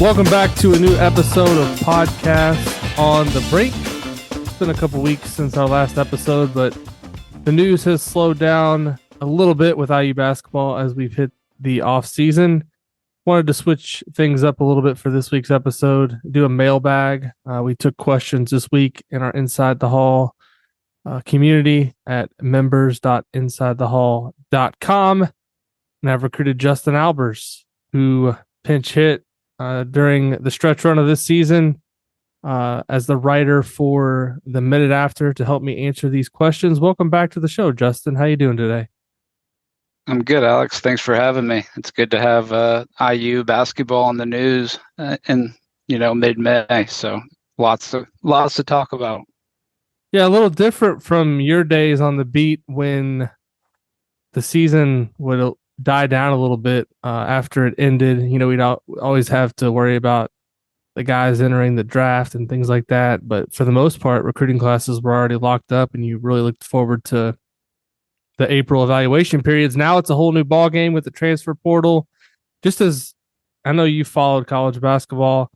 Welcome back to a new episode of Podcast on the Break. It's been a couple weeks since our last episode, but the news has slowed down a little bit with IU basketball as we've hit the off season. Wanted to switch things up a little bit for this week's episode, do a mailbag. We took questions this week in our Inside the Hall community at members.insidethehall.com. And I've recruited Justin Albers, who pinch hit during the stretch run of this season as the writer for the Minute After to help me answer these questions. Welcome back to the show, Justin. How you doing today? I'm good, Alex. Thanks for having me. It's good to have IU basketball in the news in mid-May. So lots to talk about. Yeah, a little different from your days on the beat when the season would die down a little bit after it ended. You know, we'd always have to worry about the guys entering the draft and things like that. But for the most part, recruiting classes were already locked up, and you really looked forward to the April evaluation periods. Now it's a whole new ball game with the transfer portal. Just as I know you followed college basketball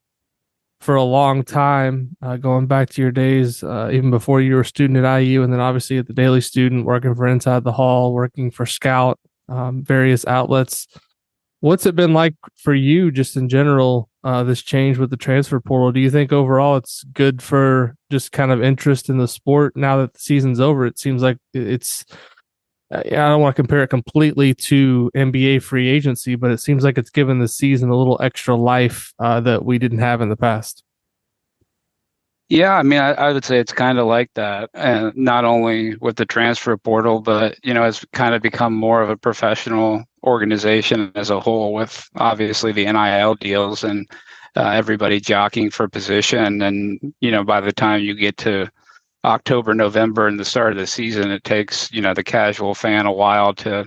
for a long time, going back to your days, even before you were a student at IU, and then obviously at the Daily Student, working for Inside the Hall, working for Scout, various outlets. What's it been like for you just in general, this change with the transfer portal? Do you think overall it's good for just kind of interest in the sport now that the season's over? It seems like it's, I don't want to compare it completely to NBA free agency, but it seems like it's given the season a little extra life that we didn't have in the past. Yeah, I mean, I would say it's kind of like that, and not only with the transfer portal, but it's kind of become more of a professional organization as a whole, with obviously the NIL deals and everybody jockeying for position. And by the time you get to October, November, and the start of the season, it takes the casual fan a while to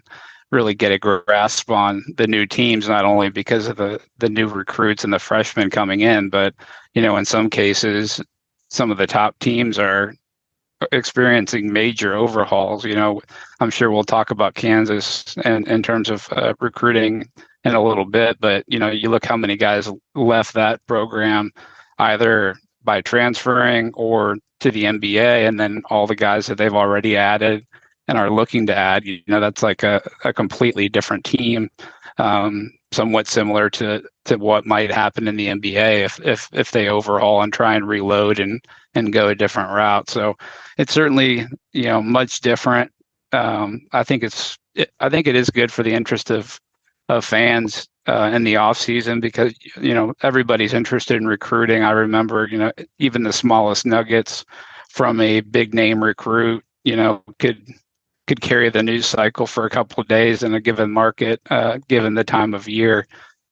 really get a grasp on the new teams, not only because of the new recruits and the freshmen coming in, but in some cases, some of the top teams are experiencing major overhauls. I'm sure we'll talk about Kansas and in terms of recruiting in a little bit, but you look how many guys left that program either by transferring or to the NBA, and then all the guys that they've already added and are looking to add. That's like a completely different team, somewhat similar to what might happen in the NBA if they overhaul and try and reload and go a different route. So it's certainly much different. I think it is good for the interest of fans in the off season, because everybody's interested in recruiting. I remember even the smallest nuggets from a big name recruit could carry the news cycle for a couple of days in a given market, given the time of year.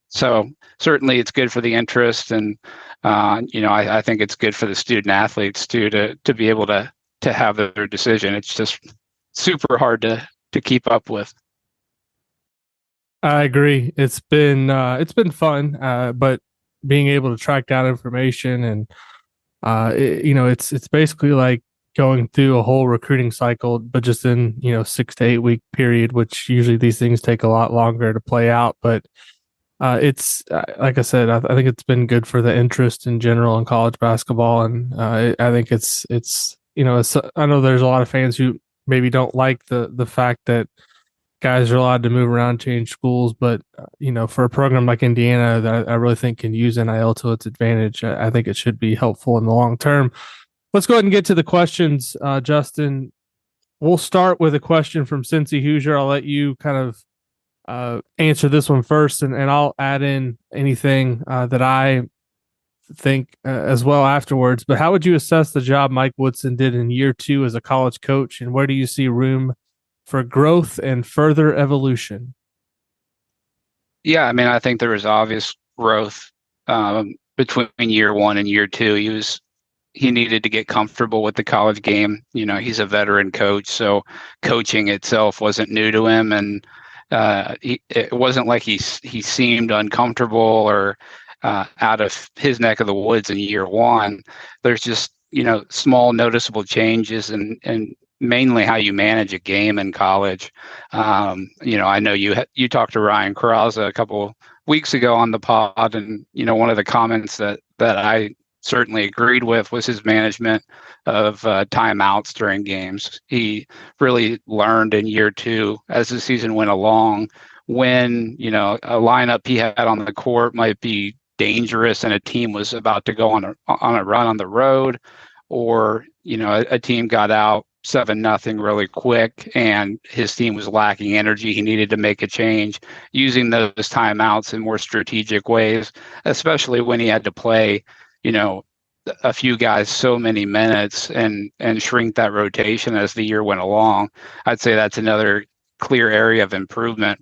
So certainly it's good for the interest, and I think it's good for the student athletes too, to be able to have their decision. It's just super hard to keep up with. I agree. It's been fun, but being able to track down information and it's basically like going through a whole recruiting cycle, but just in 6 to 8 week period, which usually these things take a lot longer to play out. But it's like I said, I think it's been good for the interest in general in college basketball, and I think it's I know there's a lot of fans who maybe don't like the fact that guys are allowed to move around, change schools, but for a program like Indiana that I really think can use NIL to its advantage, I think it should be helpful in the long term. Let's go ahead and get to the questions, Justin. We'll start with a question from Cincy Hoosier. I'll let you kind of answer this one first, and I'll add in anything that I think as well afterwards. But how would you assess the job Mike Woodson did in year 2 as a college coach, and where do you see room for growth and further evolution? Yeah, I mean, I think there was obvious growth between year 1 and year 2. He needed to get comfortable with the college game. He's a veteran coach, so coaching itself wasn't new to him, and it wasn't like he seemed uncomfortable or out of his neck of the woods in year 1. There's just small noticeable changes and mainly how you manage a game in college. I know you talked to Ryan Krause a couple weeks ago on the pod, and one of the comments that I certainly agreed with was his management of timeouts during games. He really learned in year 2 as the season went along when a lineup he had on the court might be dangerous and a team was about to go on a run on the road, or a team got out 7-0 really quick and his team was lacking energy. He needed to make a change, using those timeouts in more strategic ways, especially when he had to play, a few guys so many minutes and shrink that rotation as the year went along. I'd say that's another clear area of improvement.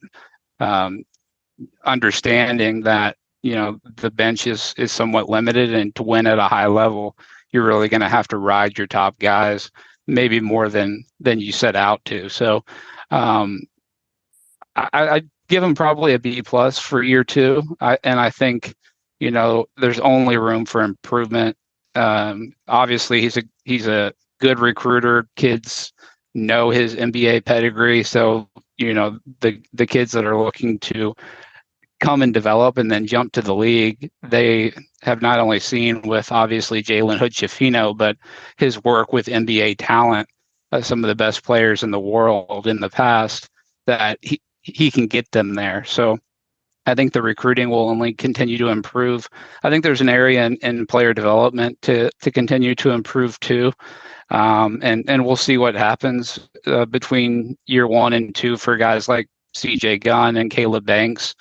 Understanding that the bench is somewhat limited, and to win at a high level, you're really going to have to ride your top guys, maybe more than you set out to. So I'd give him probably a B+ for year 2. And I think there's only room for improvement. Obviously, he's a good recruiter. Kids know his NBA pedigree, so the kids that are looking to come and develop and then jump to the league, they have not only seen with obviously Jalen Hood-Schifino, but his work with NBA talent, some of the best players in the world in the past, that he can get them there. So I think the recruiting will only continue to improve. I think there's an area in player development to continue to improve too. And we'll see what happens between year 1 and 2 for guys like CJ Gunn and Caleb Banks.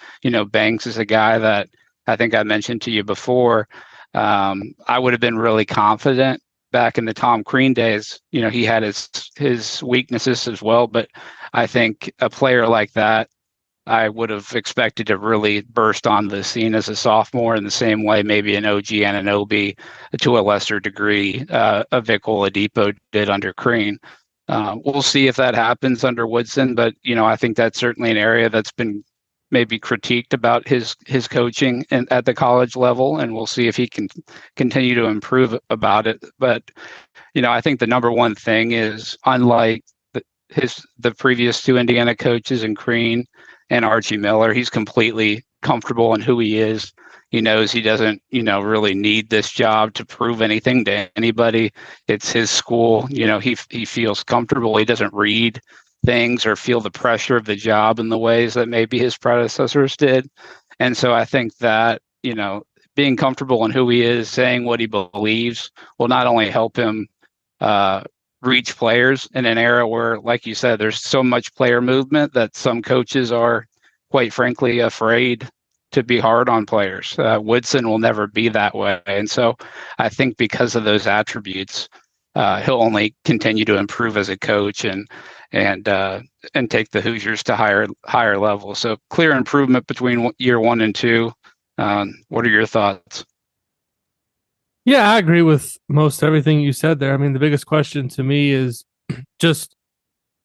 Banks is a guy that I think I mentioned to you before. I would have been really confident back in the Tom Crean days. He had his weaknesses as well, but I think a player like that, I would have expected to really burst on the scene as a sophomore in the same way maybe an OG Anunoby, to a lesser degree, a Vic Oladipo did under Crean. We'll see if that happens under Woodson, but I think that's certainly an area that's been maybe critiqued about his coaching at the college level, and we'll see if he can continue to improve about it. But I think the number one thing is, unlike the previous 2 Indiana coaches in Crean and Archie Miller, he's completely comfortable in who he is. He knows he doesn't, really need this job to prove anything to anybody. It's his school. He feels comfortable. He doesn't read things or feel the pressure of the job in the ways that maybe his predecessors did. And so I think that, being comfortable in who he is, saying what he believes, will not only help him reach players in an era where, like you said, there's so much player movement that some coaches are, quite frankly, afraid to be hard on players. Woodson will never be that way. And so I think because of those attributes, he'll only continue to improve as a coach and take the Hoosiers to higher levels. So clear improvement between year 1 and 2. What are your thoughts? Yeah, I agree with most everything you said there. I mean, the biggest question to me is just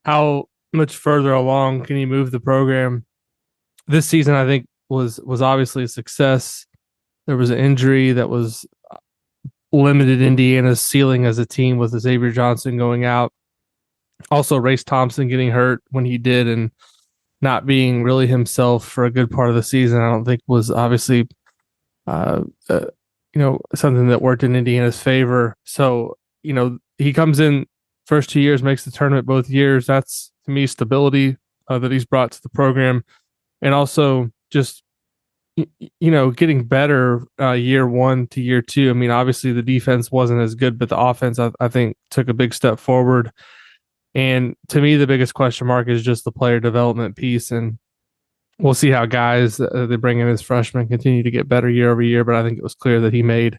how much further along can you move the program? This season, I think, was obviously a success. There was an injury that was limited Indiana's ceiling as a team with Xavier Johnson going out. Also, Race Thompson getting hurt when he did and not being really himself for a good part of the season, I don't think was obviously something that worked in Indiana's favor. So, he comes in first 2 years, makes the tournament both years. That's, to me, stability that he's brought to the program. And also just, getting better year 1 to year 2. I mean, obviously the defense wasn't as good, but the offense, I think, took a big step forward. And to me, the biggest question mark is just the player development piece. And we'll see how guys they bring in as freshmen continue to get better year over year. But I think it was clear that he made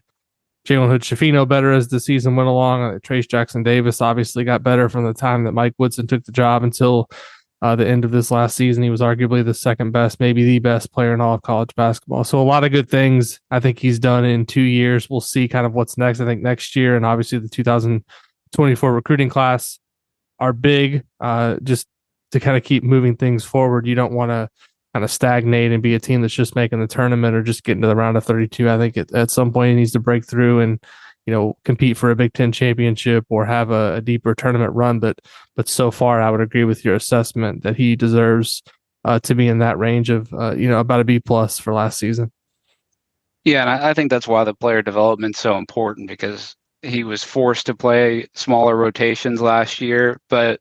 Jalen Hood-Schifino better as the season went along. Trace Jackson-Davis obviously got better from the time that Mike Woodson took the job until the end of this last season. He was arguably the second best, maybe the best player in all of college basketball. So a lot of good things I think he's done in 2 years. We'll see kind of what's next. I think next year, and obviously the 2024 recruiting class are big, just to kind of keep moving things forward. You don't want to kind of stagnate and be a team that's just making the tournament or just getting to the round of 32. I think at some point he needs to break through and, compete for a Big Ten championship or have a deeper tournament run. But so far, I would agree with your assessment that he deserves to be in that range of about a B plus for last season. Yeah, and I think that's why the player development's so important, because he was forced to play smaller rotations last year, but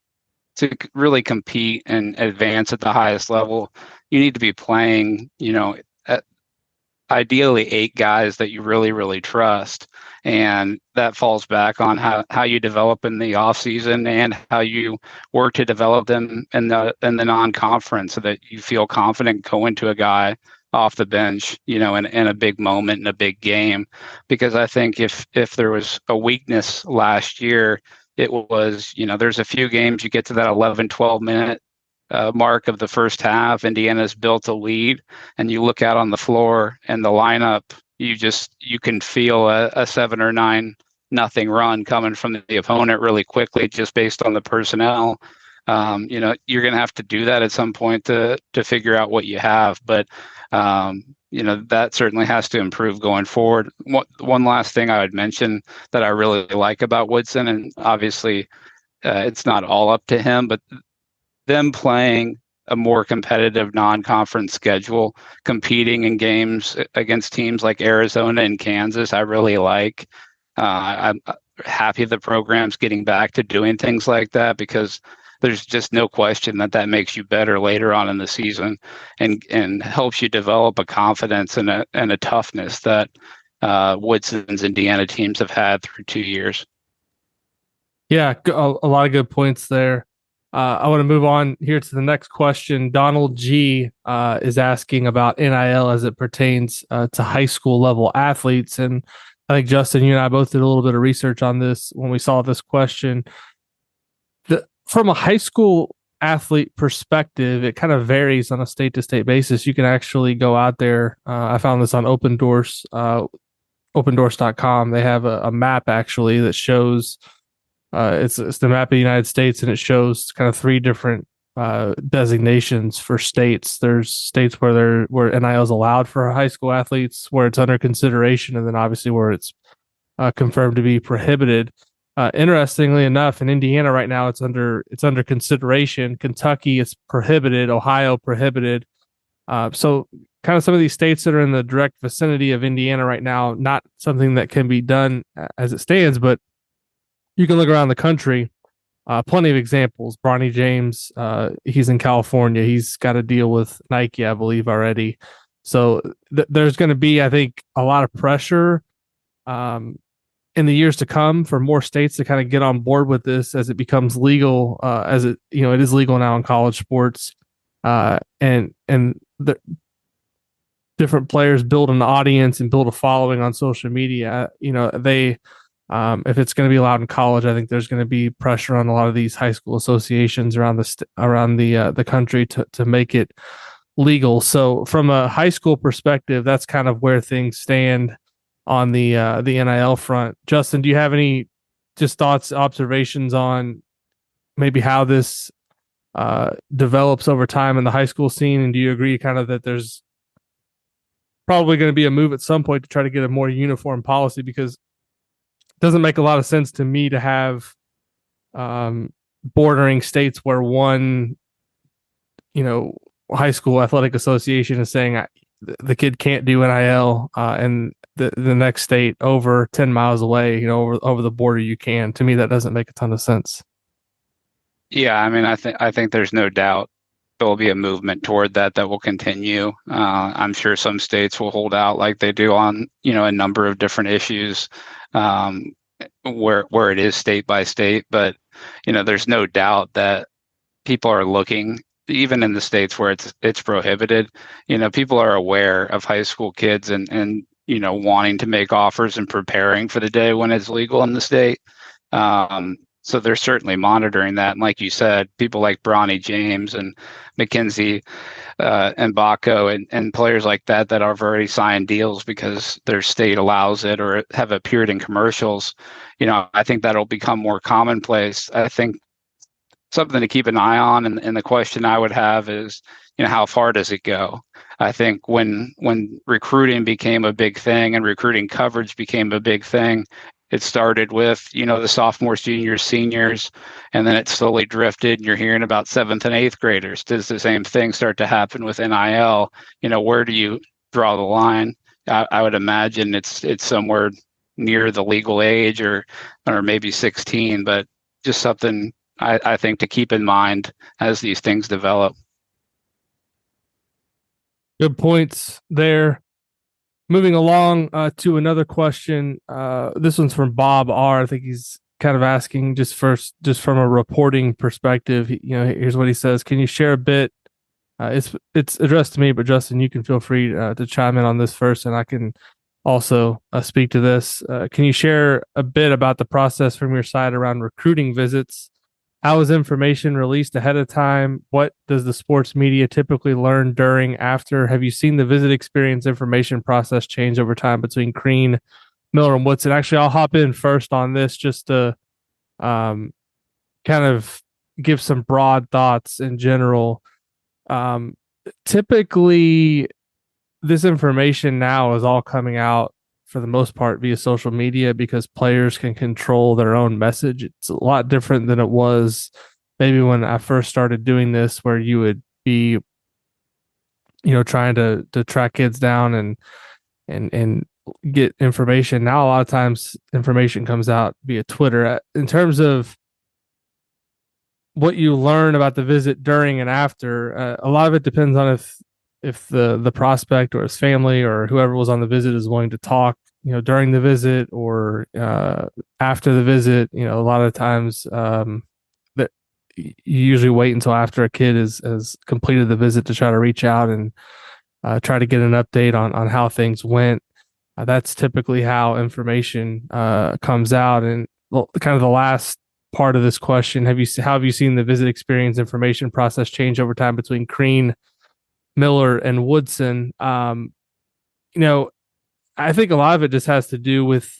to really compete and advance at the highest level, you need to be playing, at ideally 8 guys that you really, really trust. And that falls back on how you develop in the off season and how you work to develop them in the non-conference, so that you feel confident going to a guy off the bench, in a big moment, in a big game. Because I think if there was a weakness last year, it was, there's a few games you get to that 11, 12 minute mark of the first half, Indiana's built a lead, and you look out on the floor and the lineup, you can feel a 7 or 9 nothing run coming from the opponent really quickly, just based on the personnel. You're going to have to do that at some point to figure out what you have, but that certainly has to improve going forward. One last thing I would mention that I really like about Woodson, and obviously it's not all up to him, but them playing a more competitive non-conference schedule, competing in games against teams like Arizona and Kansas, I really like. I'm happy the program's getting back to doing things like that, because there's just no question that makes you better later on in the season, and helps you develop a confidence and a toughness that Woodson's Indiana teams have had through 2 years. Yeah, a lot of good points there. I want to move on here to the next question. Donald G is asking about NIL as it pertains to high school level athletes. And I think, Justin, you and I both did a little bit of research on this when we saw this question. From a high school athlete perspective, it kind of varies on a state to state basis. You can actually go out there. I found this on Open Doors, opendoors.com. They have a map actually that shows it's the map of the United States, and it shows kind of 3 different designations for states. There's states where NIL is allowed for high school athletes, where it's under consideration, and then obviously where it's confirmed to be prohibited. Interestingly enough, in Indiana right now, it's under consideration. Kentucky, it's prohibited. Ohio, prohibited. So kind of some of these states that are in the direct vicinity of Indiana right now, not something that can be done as it stands, but you can look around the country. Plenty of examples. Bronny James, he's in California. He's got a deal with Nike, I believe, already. So there's going to be, I think, a lot of pressure in the years to come for more states to kind of get on board with this as it becomes legal, as it is legal now in college sports, and the different players build an audience and build a following on social media. They if it's going to be allowed in college, I think there's going to be pressure on a lot of these high school associations around the country to make it legal. So from a high school perspective, that's kind of where things stand on the NIL front. Justin, do you have any just thoughts, observations on maybe how this develops over time in the high school scene? And do you agree kind of that there's probably going to be a move at some point to try to get a more uniform policy? Because it doesn't make a lot of sense to me to have bordering states where one, high school athletic association is saying the kid can't do NIL, and the next state over 10 miles away, over the border you can. To me, that doesn't make a ton of sense. Yeah, I mean, I think there's no doubt there will be a movement toward that will continue. I'm sure some states will hold out like they do on, a number of different issues, where it is state by state. But, there's no doubt that people are looking, even in the states where it's prohibited. People are aware of high school kids and wanting to make offers and preparing for the day when it's legal in the state. So they're certainly monitoring that. And like you said, people like Bronny James and McKenzie and Baco and players like that have already signed deals because their state allows it or have appeared in commercials. I think that'll become more commonplace. I think something to keep an eye on, and the question I would have is, how far does it go? I think when recruiting became a big thing and recruiting coverage became a big thing, it started with, the sophomores, juniors, seniors, and then it slowly drifted, and you're hearing about 7th and 8th graders. Does the same thing start to happen with NIL? Where do you draw the line? I would imagine it's somewhere near the legal age or maybe 16, but just something I think to keep in mind as these things develop. Good points there. Moving along to another question. This one's from Bob R. I think he's kind of asking just from a reporting perspective. Here's what he says. Can you share a bit? It's addressed to me, but Justin, you can feel free to chime in on this first, and I can also speak to this. Can you share a bit about the process from your side around recruiting visits? How is information released ahead of time? What does the sports media typically learn during, after? Have you seen the visit experience information process change over time between Crean, Miller, and Woodson? Actually, I'll hop in first on this just to kind of give some broad thoughts in general. Typically, this information now is all coming out for the most part via social media because players can control their own message. It's a lot different than it was maybe when I first started doing this, where you would be, trying to track kids down and get information. Now, a lot of times information comes out via Twitter. In terms of what you learn about the visit during and after, a lot of it depends on if the prospect or his family or whoever was on the visit is willing to talk, during the visit or after the visit. A lot of times that you usually wait until after a kid has completed the visit to try to reach out and try to get an update on how things went. That's typically how information comes out. And kind of the last part of this question, how have you seen the visit experience information process change over time between Crean, Miller, and Woodson? I think a lot of it just has to do with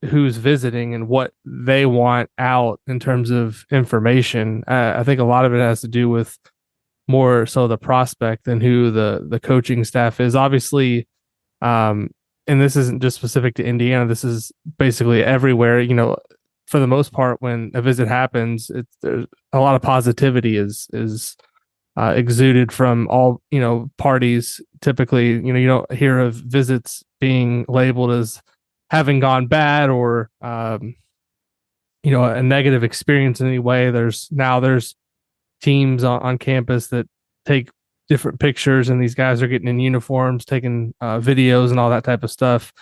who's visiting and what they want out in terms of information. I think a lot of it has to do with more so the prospect than who the coaching staff is. Obviously, and this isn't just specific to Indiana. This is basically everywhere. For the most part, when a visit happens, there's a lot of positivity is exuded from all parties. Typically, you don't hear of visits being labeled as having gone bad or a negative experience in any way. There's teams on campus that take different pictures, and these guys are getting in uniforms, taking videos and all that type of stuff.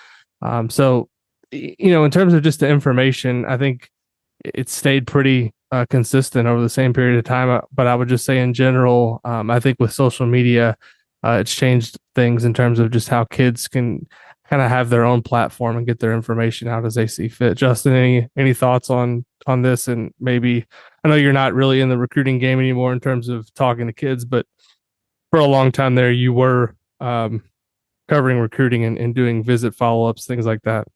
So in terms of just the information, I think it stayed pretty consistent over the same period of time. But I would just say in general, I think with social media, it's changed things in terms of just how kids can kind of have their own platform and get their information out as they see fit. Justin, any thoughts on this? And maybe, I know you're not really in the recruiting game anymore in terms of talking to kids, but for a long time there, you were covering recruiting and doing visit follow-ups, things like that.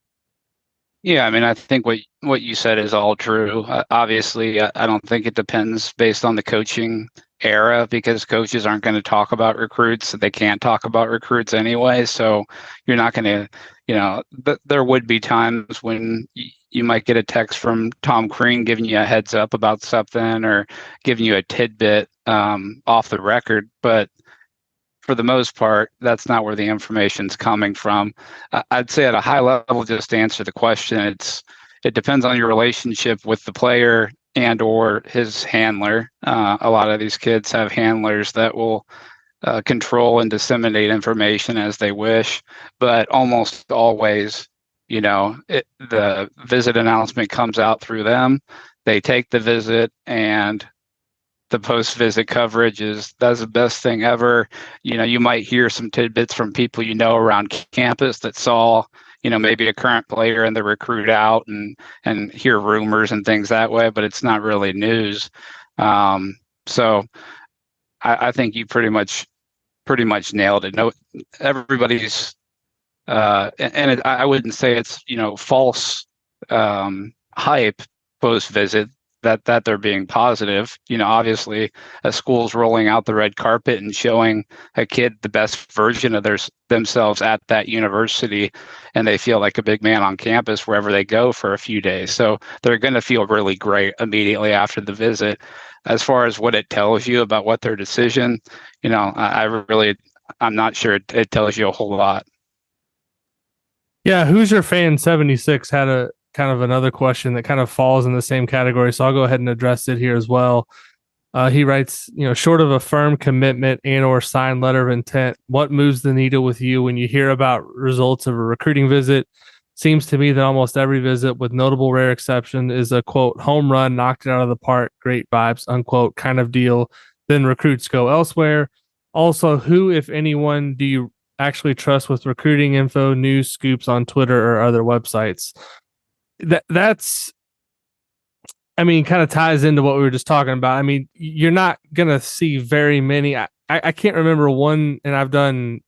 Yeah, I mean, I think what you said is all true. Obviously, I don't think it depends based on the coaching era, because coaches aren't going to talk about recruits. They can't talk about recruits anyway. So you're not going to, there would be times when you might get a text from Tom Crean giving you a heads up about something or giving you a tidbit off the record. But for the most part, that's not where the information's coming from. I'd say at a high level, just to answer the question, it depends on your relationship with the player and or his handler. A lot of these kids have handlers that will control and disseminate information as they wish, but almost always, the visit announcement comes out through them. They take the visit, and the post-visit coverage that's the best thing ever. You might hear some tidbits from people around campus that saw maybe a current player and the recruit out, and hear rumors and things that way, but it's not really news. So I think you pretty much nailed it. No, everybody's I wouldn't say it's false hype post-visit. that they're being positive. Obviously a school's rolling out the red carpet and showing a kid the best version of themselves at that university, and they feel like a big man on campus wherever they go for a few days. So they're going to feel really great immediately after the visit. As far as what it tells you about what their decision, I'm not sure it tells you a whole lot. Yeah, Hoosier Fan 76 had a kind of another question that kind of falls in the same category, so I'll go ahead and address it here as well. He writes, short of a firm commitment and or signed letter of intent, what moves the needle with you when you hear about results of a recruiting visit? Seems to me that almost every visit, with notable rare exception, is a, quote, home run, knocked it out of the park, great vibes, unquote, kind of deal. Then recruits go elsewhere. Also, who, if anyone, do you actually trust with recruiting info, news, scoops on Twitter or other websites? That's kind of ties into what we were just talking about. You're not going to see very many. I can't remember one, and I've done,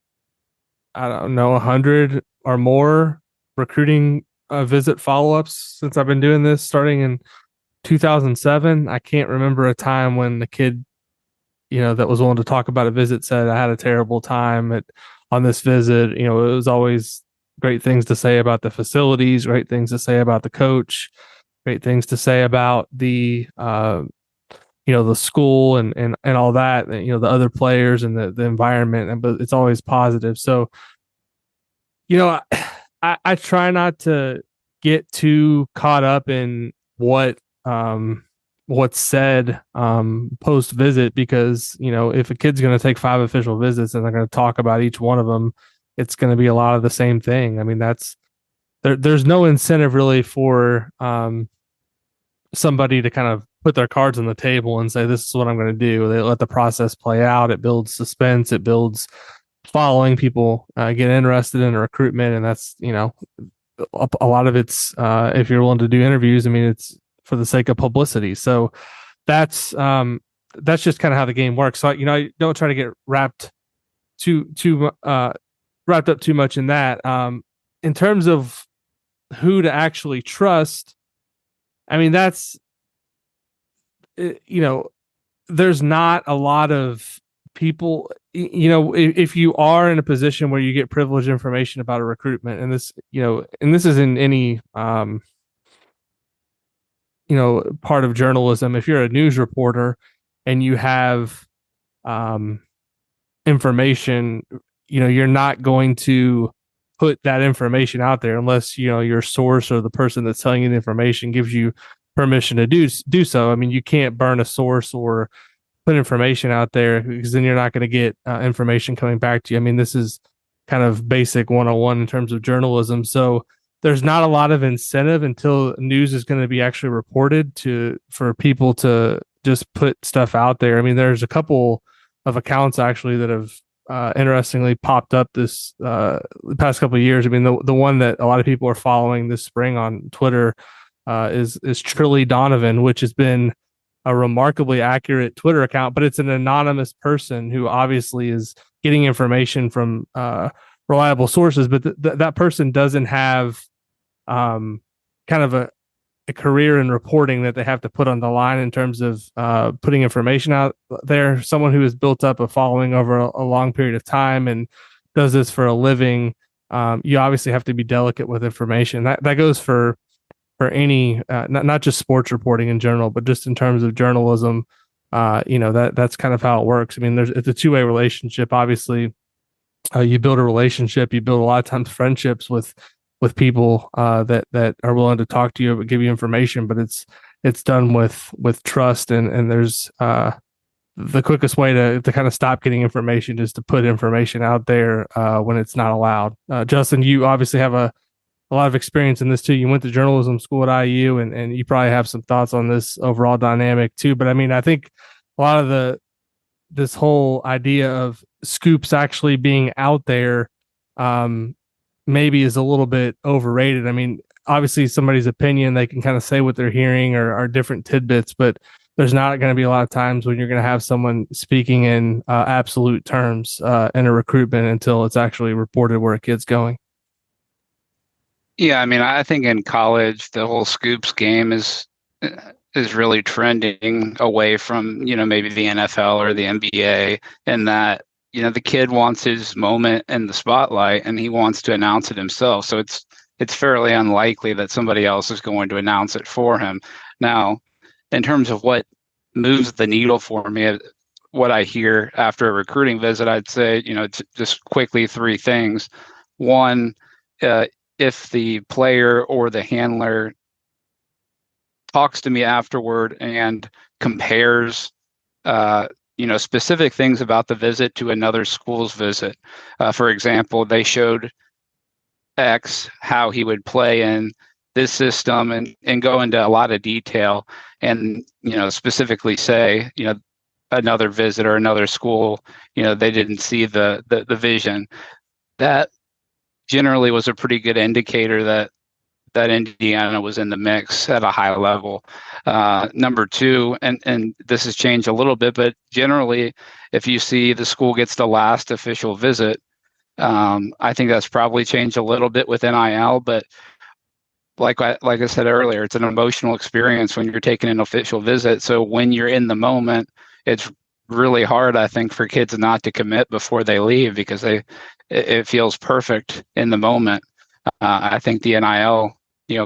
I don't know, 100 or more recruiting visit follow-ups since I've been doing this starting in 2007. I can't remember a time when the kid, that was willing to talk about a visit said, I had a terrible time on this visit. It was always great things to say about the facilities, great things to say about the coach, great things to say about the the school and all that, the other players and the environment, but it's always positive. So I try not to get too caught up in what's said post visit, because if a kid's going to take 5 official visits and they're going to talk about each one of them, it's going to be a lot of the same thing. There's no incentive really for somebody to kind of put their cards on the table and say, this is what I'm going to do. They let the process play out. It builds suspense. It builds following. People get interested in recruitment. And that's, a lot of it's, if you're willing to do interviews, it's for the sake of publicity. So that's just kind of how the game works. So, I don't try to get wrapped up too much in that. In terms of who to actually trust, that's, there's not a lot of people, if you are in a position where you get privileged information about a recruitment, and this is in any, part of journalism. If you're a news reporter and you have, information, you're not going to put that information out there unless your source or the person that's telling you the information gives you permission to do so. You can't burn a source or put information out there, because then you're not going to get information coming back to you. This is kind of basic 101 in terms of journalism. So there's not a lot of incentive until news is going to be actually reported for people to just put stuff out there. There's a couple of accounts actually that have interestingly popped up this the past couple of years. The one that a lot of people are following this spring on Twitter is Trilly Donovan, which has been a remarkably accurate Twitter account, but it's an anonymous person who obviously is getting information from reliable sources, but that person doesn't have kind of a career in reporting that they have to put on the line in terms of putting information out there. Someone who has built up a following over a long period of time and does this for a living. You obviously have to be delicate with information. That goes for any, not just sports reporting in general, but just in terms of journalism. That's kind of how it works. It's a two-way relationship. Obviously, you build a relationship, you build a lot of times friendships with people that are willing to talk to you, give you information, but it's done with trust, and there's the quickest way to kind of stop getting information is to put information out there when it's not allowed. Justin, you obviously have a lot of experience in this too. You went to journalism school at IU, and you probably have some thoughts on this overall dynamic too. But I think a lot of this whole idea of scoops actually being out there maybe is a little bit overrated. Obviously somebody's opinion, they can kind of say what they're hearing or different tidbits, but there's not going to be a lot of times when you're going to have someone speaking in absolute terms in a recruitment until it's actually reported where a kid's going. Yeah, I think in college, the whole scoops game is is really trending away from, maybe the NFL or the NBA, and that, the kid wants his moment in the spotlight and he wants to announce it himself. So it's fairly unlikely that somebody else is going to announce it for him. Now, in terms of what moves the needle for me, what I hear after a recruiting visit, I'd say, just quickly, three things. One, if the player or the handler talks to me afterward and compares, specific things about the visit to another school's visit. For example, they showed X how he would play in this system and go into a lot of detail and, specifically say, another visit or another school, they didn't see the vision. That generally was a pretty good indicator that Indiana was in the mix at a high level. Number two, and this has changed a little bit, but generally, if you see the school gets the last official visit, I think that's probably changed a little bit with NIL, but like I said earlier, it's an emotional experience when you're taking an official visit. So when you're in the moment, it's really hard, I think, for kids not to commit before they leave because it feels perfect in the moment. I think the NIL,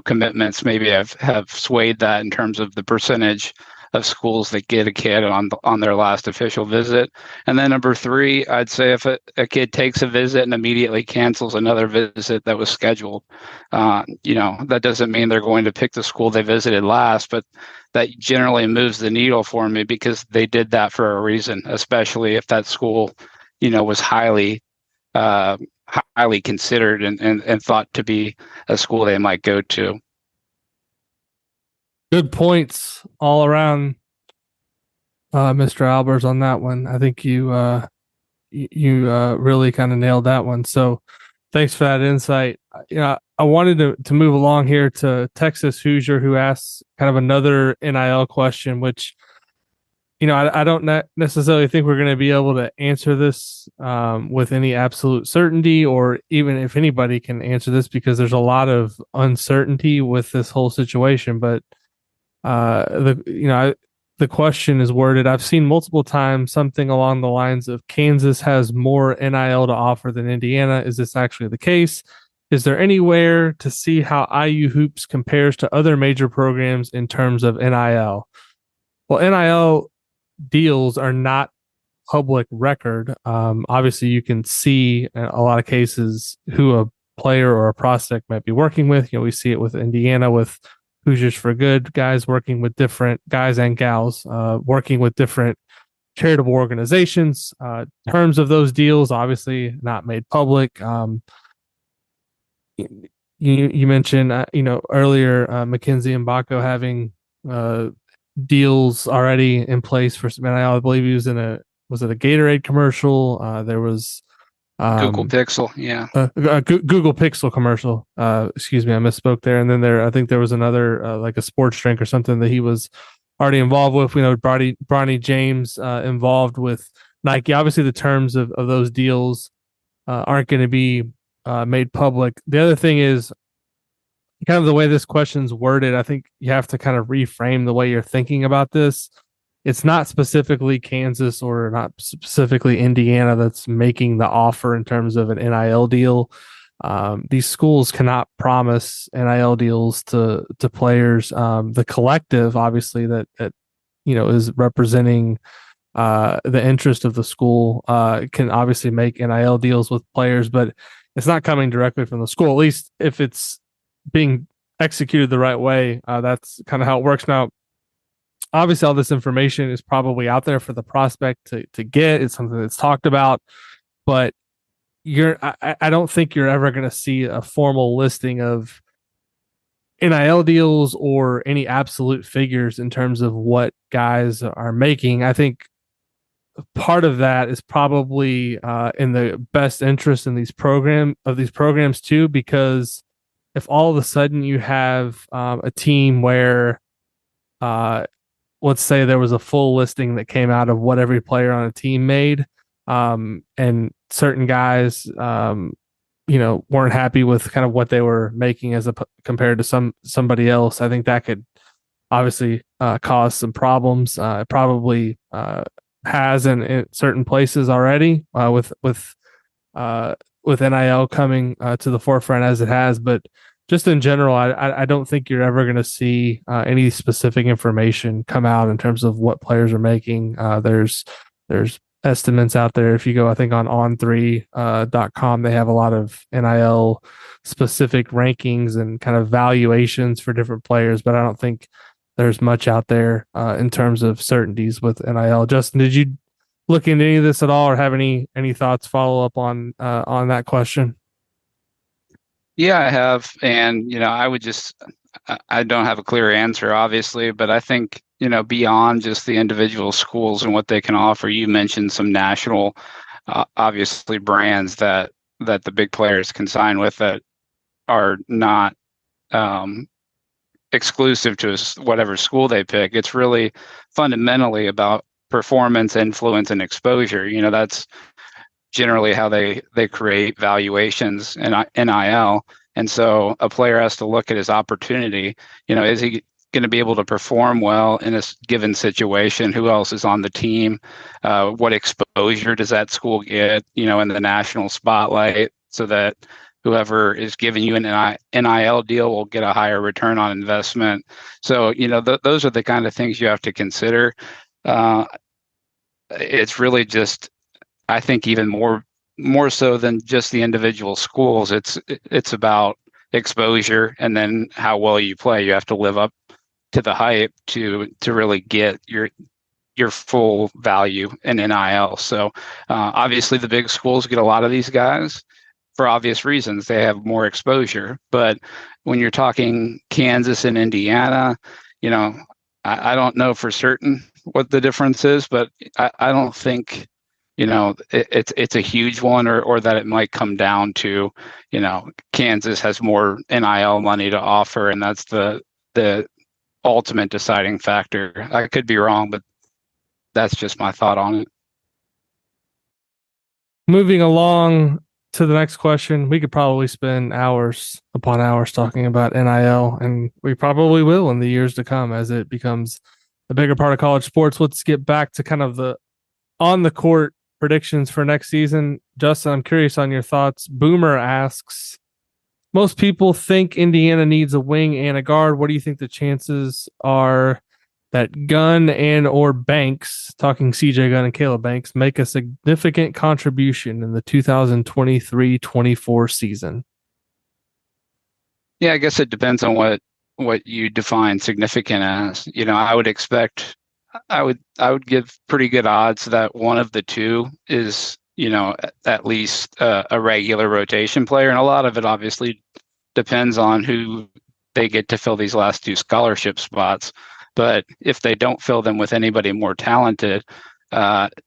commitments maybe have swayed that in terms of the percentage of schools that get a kid on their last official visit. And then number three, I'd say if a kid takes a visit and immediately cancels another visit that was scheduled, that doesn't mean they're going to pick the school they visited last, but that generally moves the needle for me because they did that for a reason, especially if that school, was highly considered and thought to be a school they might go to. Good points all around, Mr. Albers, on that one. I think you really kind of nailed that one. So thanks for that insight. I wanted to move along here to Texas Hoosier, who asks kind of another NIL question, which, I don't necessarily think we're going to be able to answer this with any absolute certainty, or even if anybody can answer this, because there's a lot of uncertainty with this whole situation. But the question is worded, I've seen multiple times something along the lines of Kansas has more NIL to offer than Indiana. Is this actually the case? Is there anywhere to see how IU Hoops compares to other major programs in terms of NIL? Well, NIL deals are not public record. Obviously, you can see in a lot of cases who a player or a prospect might be working with. We see it with Indiana with Hoosiers for Good, guys working with different guys and gals, working with different charitable organizations. Terms of those deals, obviously not made public. You mentioned, earlier, Mackenzie and Baco having deals already in place for some NIL. I believe he was was it a Gatorade commercial? There was Google Pixel, yeah. Google Pixel commercial. Excuse me, I misspoke there. And then I think there was another like a sports drink or something that he was already involved with. Bronny James involved with Nike. Obviously, the terms of those deals aren't going to be made public. The other thing is kind of the way this question's worded. I think you have to kind of reframe the way you're thinking about this. It's not specifically Kansas or not specifically Indiana that's making the offer in terms of an NIL deal. These schools cannot promise NIL deals to players. The collective, obviously, that is representing the interest of the school can obviously make NIL deals with players, but it's not coming directly from the school. At least if it's being executed the right way, that's kind of how it works. Now, obviously, all this information is probably out there for the prospect to get. It's something that's talked about, but I don't think you're ever going to see a formal listing of NIL deals or any absolute figures in terms of what guys are making. I think part of that is probably in the best interest in these programs too, because if all of a sudden you have a team where let's say there was a full listing that came out of what every player on a team made, and certain guys, weren't happy with kind of what they were making compared to somebody else. I think that could obviously caused some problems. It probably has in certain places already with NIL coming to the forefront as it has, but just in general, I don't think you're ever going to see any specific information come out in terms of what players are making. There's estimates out there. If you go, I think on on3.com, they have a lot of NIL specific rankings and kind of valuations for different players, but I don't think there's much out there in terms of certainties with NIL. Justin, did you look into any of this at all, or have any thoughts follow up on that question? Yeah, I have, and I don't have a clear answer, obviously, but I think beyond just the individual schools and what they can offer, you mentioned some national, obviously brands that the big players can sign with that are not exclusive to whatever school they pick. It's really fundamentally about performance, influence, and exposure. That's generally how they create valuations in NIL. And so a player has to look at his opportunity. Is he going to be able to perform well in a given situation? Who else is on the team? What exposure does that school get, in the national spotlight, so that whoever is giving you an NIL deal will get a higher return on investment. So, those are the kind of things you have to consider. It's really just, I think, even more so than just the individual schools. It's about exposure, and then how well you play. You have to live up to the hype to really get your full value in NIL. So obviously the big schools get a lot of these guys for obvious reasons. They have more exposure. But when you're talking Kansas and Indiana, I don't know for certain what the difference is, but I don't think it's a huge one, or that it might come down to Kansas has more NIL money to offer, and that's the ultimate deciding factor. I could be wrong, but that's just my thought on it. Moving along to the next question, we could probably spend hours upon hours talking about NIL, and we probably will in the years to come as it becomes a bigger part of college sports. Let's get back to kind of the on the court predictions for next season. Justin, I'm curious on your thoughts. Boomer asks, most people think Indiana needs a wing and a guard. What do you think the chances are that Gunn and or Banks, talking CJ Gunn and Caleb Banks, make a significant contribution in the 2023-24 season? Yeah, I guess it depends on what you define significant as. I would give pretty good odds that one of the two is, at least a regular rotation player. And a lot of it obviously depends on who they get to fill these last two scholarship spots. But if they don't fill them with anybody more talented,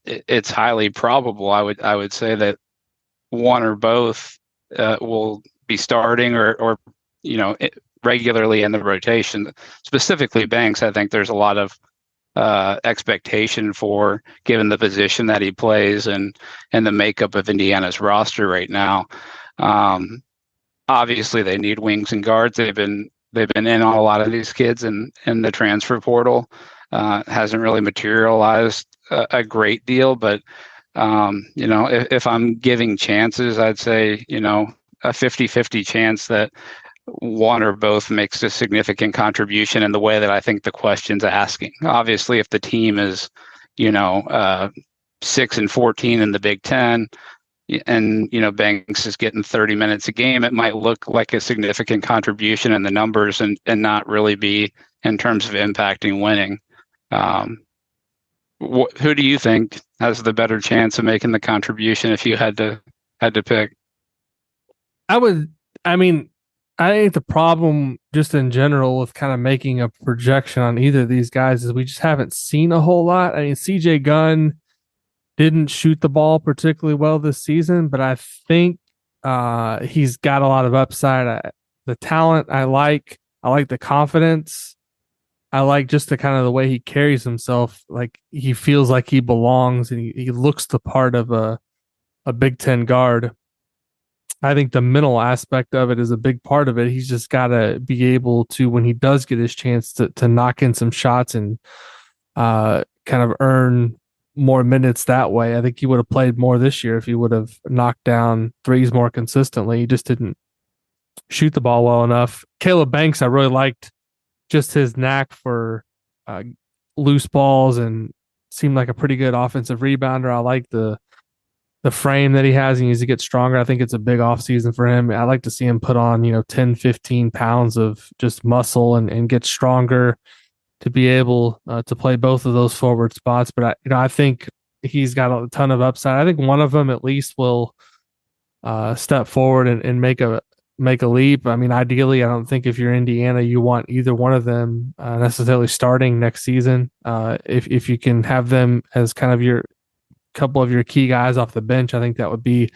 it's highly probable. I would say that one or both will be starting or regularly in the rotation. Specifically Banks, I think there's a lot of expectation for, given the position that he plays and the makeup of Indiana's roster right now. Obviously they need wings and guards. They've been in on a lot of these kids, and the transfer portal hasn't really materialized a great deal. But if I'm giving chances, I'd say a 50-50 chance that one or both makes a significant contribution in the way that I think the question's asking. Obviously, if the team is 6-14 in the Big Ten, and Banks is getting 30 minutes a game, it might look like a significant contribution in the numbers and not really be in terms of impacting winning. Who do you think has the better chance of making the contribution if you had to pick? I think the problem just in general with kind of making a projection on either of these guys is we just haven't seen a whole lot. I mean, CJ Gunn didn't shoot the ball particularly well this season, but I think he's got a lot of upside. The talent I like the confidence. I like just the kind of the way he carries himself. Like he feels like he belongs, and he looks the part of a Big Ten guard. I think the mental aspect of it is a big part of it. He's just got to be able to, when he does get his chance to knock in some shots and kind of earn more minutes that way. I think he would have played more this year if he would have knocked down threes more consistently. He just didn't shoot the ball well enough. Caleb Banks, I really liked just his knack for uh, loose balls and seemed like a pretty good offensive rebounder. I like the frame that he has. He needs to get stronger. I think it's a big offseason for him. I like to see him put on, 10, 15 pounds of just muscle and get stronger to be able to play both of those forward spots. But I think he's got a ton of upside. I think one of them at least will step forward and make a leap. I mean, ideally, I don't think if you're Indiana, you want either one of them necessarily starting next season. If you can have them as kind of your couple of your key guys off the bench, I think that would be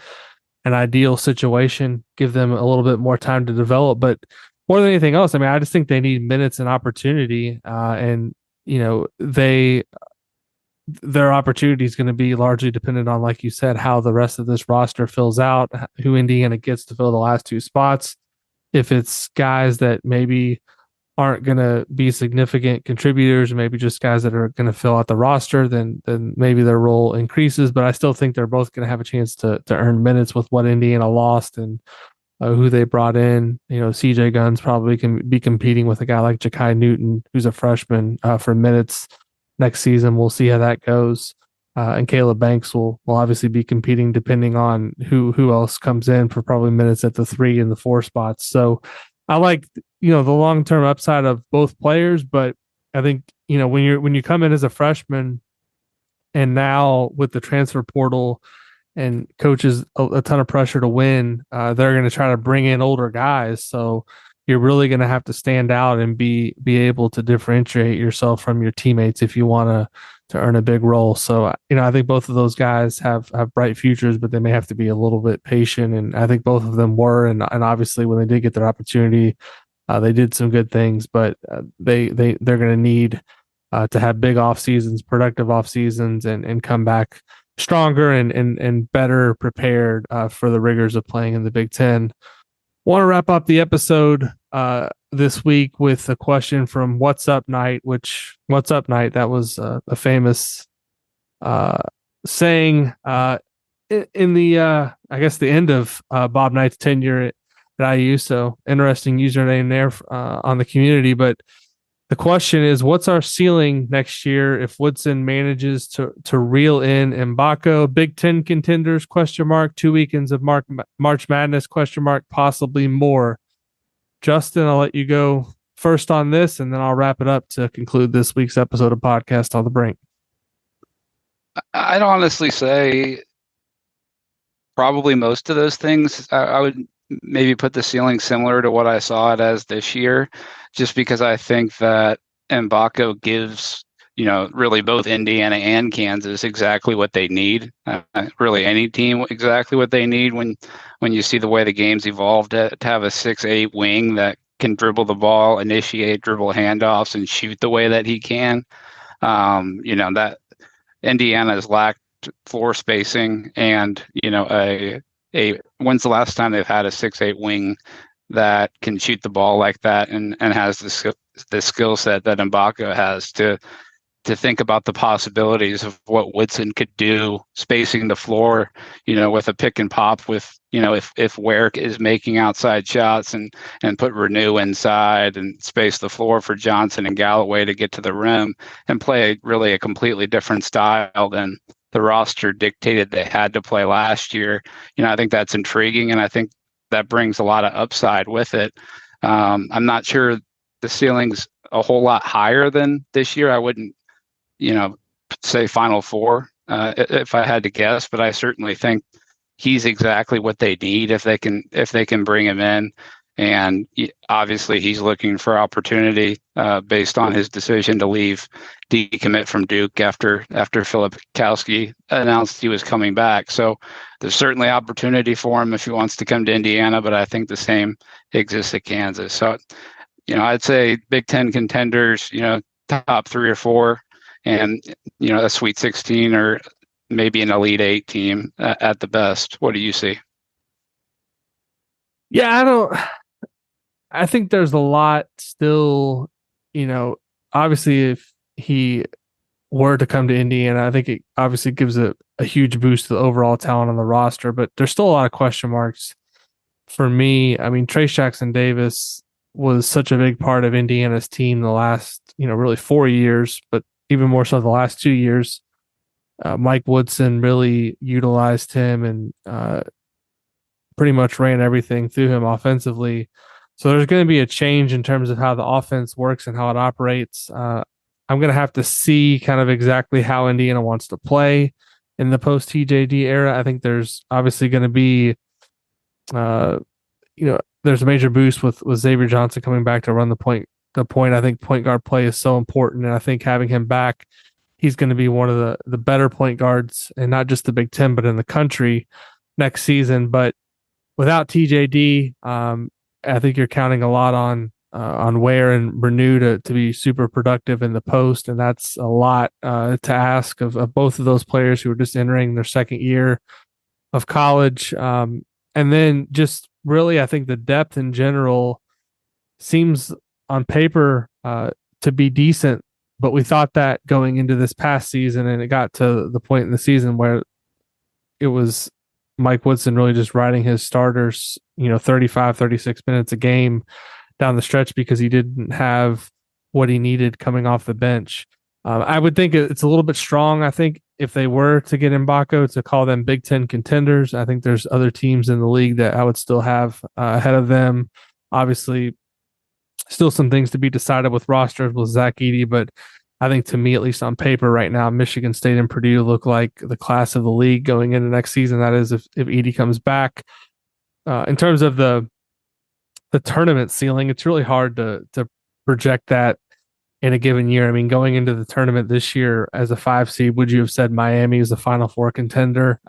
an ideal situation. Give them a little bit more time to develop, but more than anything else, I mean, I just think they need minutes and opportunity, and their opportunity is going to be largely dependent on, like you said, how the rest of this roster fills out, who Indiana gets to fill the last two spots. If it's guys that maybe aren't going to be significant contributors, maybe just guys that are going to fill out the roster, then maybe their role increases. But I still think they're both going to have a chance to earn minutes with what Indiana lost and who they brought in. CJ Gunn's probably can be competing with a guy like Ja'Kai Newton, who's a freshman, for minutes next season. We'll see how that goes. And Caleb Banks will obviously be competing depending on who else comes in for probably minutes at the 3 and the 4 spots. So I like, the long-term upside of both players, but I think, when you come in as a freshman and now with the transfer portal and coaches a ton of pressure to win, they're going to try to bring in older guys. So you're really going to have to stand out and be able to differentiate yourself from your teammates if you want to earn a big role. So, I think both of those guys have bright futures, but they may have to be a little bit patient. And I think both of them were, and obviously when they did get their opportunity, they did some good things, but they're going to need to have big off seasons, productive off seasons, and come back stronger and better prepared for the rigors of playing in the Big Ten. Want to wrap up the episode this week with a question from What's Up Night, that was a famous saying in the I guess the end of Bob Knight's tenure at IU. So interesting username there on the community. But the question is, what's our ceiling next year if Woodson manages to reel in Mbako? Big Ten contenders, ? 2 weekends of March Madness, ? Possibly more. Justin, I'll let you go first on this, and then I'll wrap it up to conclude this week's episode of Podcast on the Brink. I'd honestly say probably most of those things. I would maybe put the ceiling similar to what I saw it as this year, just because I think that Mbako gives, really both Indiana and Kansas exactly what they need. Really any team exactly what they need when you see the way the game's evolved to have a 6'8" wing that can dribble the ball, initiate dribble handoffs, and shoot the way that he can. That Indiana has lacked floor spacing and, when's the last time they've had a 6'8" wing that can shoot the ball like that and has the skill set that Mbako has to think about the possibilities of what Woodson could do spacing the floor, with a pick and pop with, if Ware is making outside shots and put Renew inside and space the floor for Johnson and Galloway to get to the rim and play really a completely different style than the roster dictated they had to play last year. I think that's intriguing, and I think that brings a lot of upside with it. I'm not sure the ceiling's a whole lot higher than this year. I wouldn't, say Final Four if I had to guess, but I certainly think he's exactly what they need if they can bring him in. And obviously he's looking for opportunity based on his decision to leave, decommit from Duke after Filipkowski announced he was coming back. So there's certainly opportunity for him if he wants to come to Indiana, but I think the same exists at Kansas. So, I'd say Big Ten contenders, top 3 or 4, and, a Sweet 16 or maybe an Elite 8 team at the best. What do you see? Yeah, I think there's a lot still, you know, obviously if he were to come to Indiana, I think it obviously gives a huge boost to the overall talent on the roster, but there's still a lot of question marks for me. I mean, Trace Jackson Davis was such a big part of Indiana's team the last, really 4 years, but even more so the last 2 years. Mike Woodson really utilized him and pretty much ran everything through him offensively. So there's going to be a change in terms of how the offense works and how it operates. I'm going to have to see kind of exactly how Indiana wants to play in the post TJD era. I think there's obviously going to be, uh, there's a major boost with Xavier Johnson coming back to run the point. I think point guard play is so important, and I think having him back, he's going to be one of the better point guards, and not just the Big Ten, but in the country next season. But without TJD, I think you're counting a lot on Ware and Renew to be super productive in the post, and that's a lot to ask of both of those players who are just entering their second year of college. And then just really, I think the depth in general seems on paper to be decent, but we thought that going into this past season, and it got to the point in the season where it was Mike Woodson really just riding his starters, 35, 36 minutes a game down the stretch because he didn't have what he needed coming off the bench. I would think it's a little bit strong. I think if they were to get Mbako to call them Big Ten contenders, I think there's other teams in the league that I would still have ahead of them. Obviously, still some things to be decided with rosters with Zach Edey, but I think to me, at least on paper right now, Michigan State and Purdue look like the class of the league going into next season. That is, if Edey comes back. In terms of the tournament ceiling, it's really hard to project that in a given year. I mean, going into the tournament this year as a 5 seed, would you have said Miami is a Final Four contender?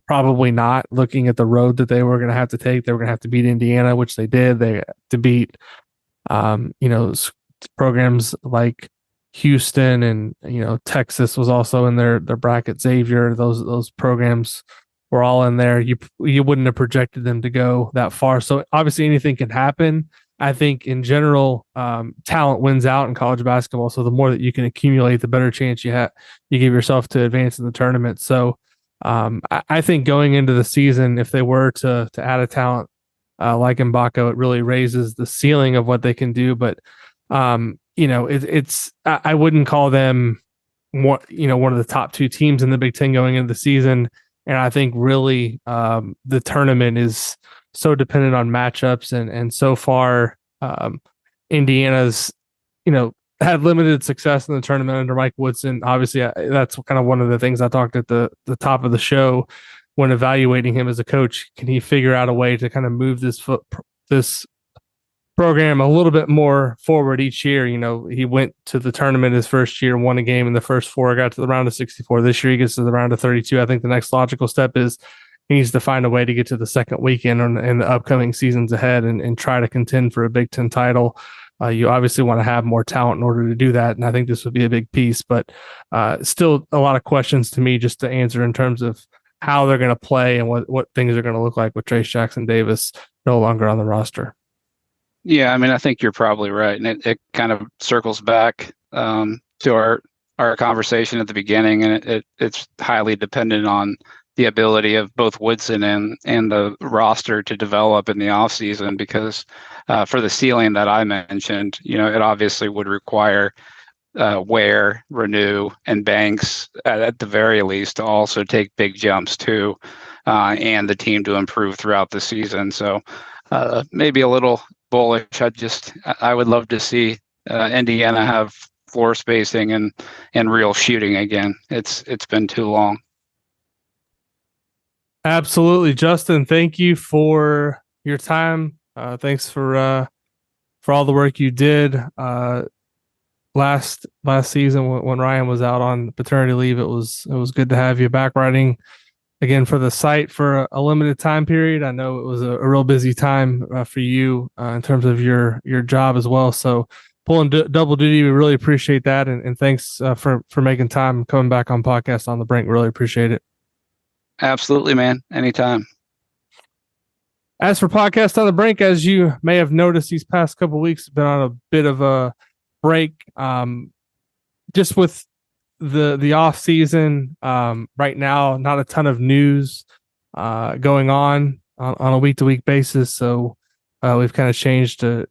Probably not. Looking at the road that they were going to have to take, they were going to have to beat Indiana, which they did. They had to beat, programs like Houston and Texas was also in their bracket. Xavier, those programs were all in there. You wouldn't have projected them to go that far. So obviously anything can happen. I think in general, talent wins out in college basketball. So the more that you can accumulate, the better chance you give yourself to advance in the tournament. So I think going into the season, if they were to add a talent like Mbako, it really raises the ceiling of what they can do. But I wouldn't call them one of the top two teams in the Big Ten going into the season. And I think really the tournament is so dependent on matchups, and so far Indiana's had limited success in the tournament under Mike Woodson. Obviously, that's kind of one of the things I talked at the top of the show when evaluating him as a coach. Can he figure out a way to kind of move this program a little bit more forward each year? He went to the tournament his first year, won a game in the first four, got to the round of 64. This year he gets to the round of 32. I think the next logical step is he needs to find a way to get to the second weekend in the upcoming seasons ahead and try to contend for a Big Ten title. You obviously want to have more talent in order to do that, and I think this would be a big piece. But still a lot of questions to me just to answer in terms of how they're going to play and what things are going to look like with Trace Jackson Davis no longer on the roster. Yeah, I mean, I think you're probably right, and it kind of circles back to our conversation at the beginning, and it's highly dependent on the ability of both Woodson and the roster to develop in the offseason, because for the ceiling that I mentioned, it obviously would require Ware, Renew, and Banks at the very least to also take big jumps too, and the team to improve throughout the season. So maybe a little bullish. I would love to see Indiana have floor spacing and real shooting again. It's been too long. Absolutely, Justin. Thank you for your time. Thanks for all the work you did last season when Ryan was out on paternity leave. It was good to have you back writing again for the site for a limited time period. I know it was a real busy time for you in terms of your job as well. So pulling double duty, we really appreciate that, and thanks for making time coming back on Podcast on the Brink. Really appreciate it. Absolutely, man. Anytime. As for Podcast on the Brink, as you may have noticed, these past couple of weeks have been on a bit of a break. Just with the off season right now, not a ton of news going on a week to week basis. So we've kind of changed to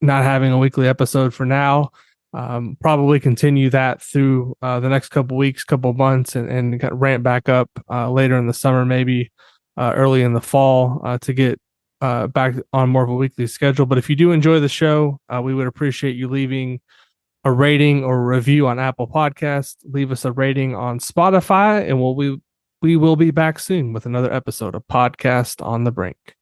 not having a weekly episode for now. Probably continue that through the next couple weeks, couple months, and ramp back up later in the summer, maybe early in the fall to get back on more of a weekly schedule. But if you do enjoy the show, we would appreciate you leaving a rating or a review on Apple Podcasts. Leave us a rating on Spotify, and we will be back soon with another episode of Podcast on the Brink.